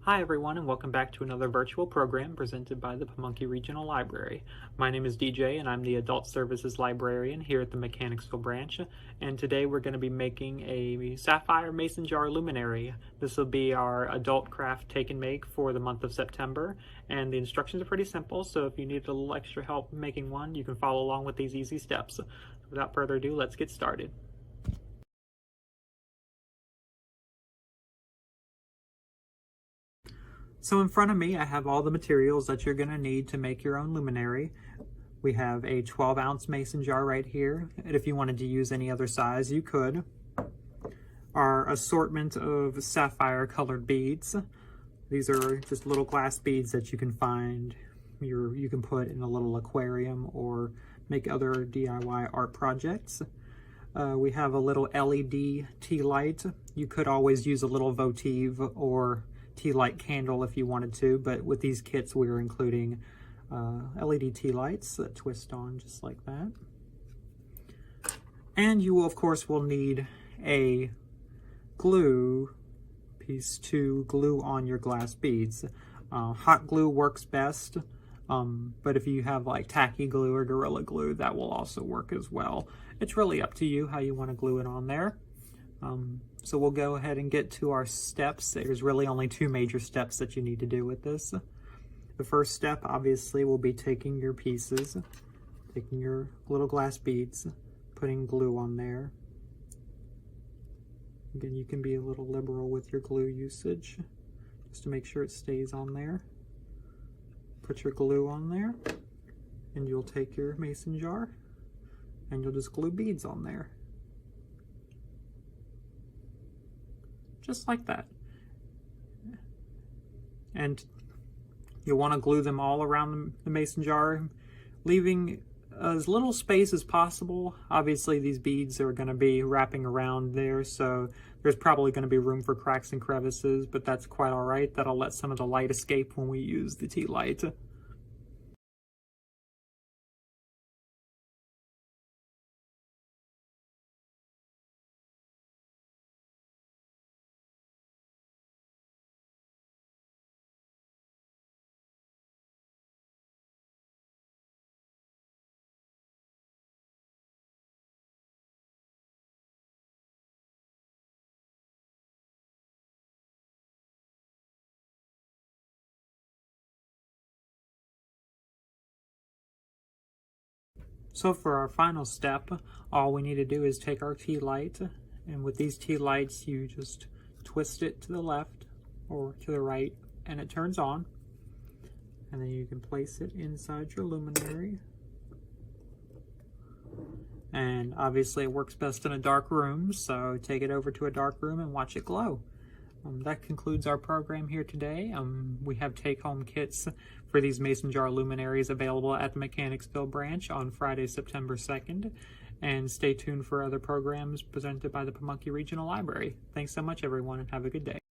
Hi everyone, and welcome back to another virtual program presented by the Pamunkey Regional Library. My name is DJ and I'm the Adult Services Librarian here at the Mechanicsville Branch, and today we're going to be making a Sapphire Mason Jar Luminary. This will be our adult craft take and make for the month of September, and the instructions are pretty simple, so if you need a little extra help making one, you can follow along with these easy steps. Without further ado, let's get started. So in front of me, I have all the materials that you're going to need to make your own luminary. We have a 12-ounce mason jar right here, and if you wanted to use any other size, you could. Our assortment of sapphire colored beads. These are just little glass beads that you can find. You can put in a little aquarium or make other DIY art projects. We have a little LED tea light. You could always use a little votive or tea light candle if you wanted to, but with these kits we're including LED tea lights that twist on just like that. And you will, of course, will need a glue piece to glue on your glass beads. Hot glue works best, but if you have like tacky glue or Gorilla Glue, that will also work as well. It's really up to you how you want to glue it on there. So we'll go ahead and get to our steps. There's really only two major steps that you need to do with this. The first step, obviously, will be taking your pieces, taking your little glass beads, putting glue on there. Again, you can be a little liberal with your glue usage, just to make sure it stays on there. Put your glue on there, and you'll take your mason jar, and you'll just glue beads on there. Just like that. And you'll want to glue them all around the mason jar, leaving as little space as possible. Obviously these beads are going to be wrapping around there, so there's probably going to be room for cracks and crevices, but that's quite all right. That'll let some of the light escape when we use the tea light. So for our final step, all we need to do is take our tea light, and with these tea lights you just twist it to the left or to the right and it turns on, and then you can place it inside your luminary. And obviously it works best in a dark room, so take it over to a dark room and watch it glow. That concludes our program here today. We have take-home kits for these mason jar luminaries available at the Mechanicsville branch on Friday, September 2nd. And stay tuned for other programs presented by the Pamunkey Regional Library. Thanks so much, everyone, and have a good day.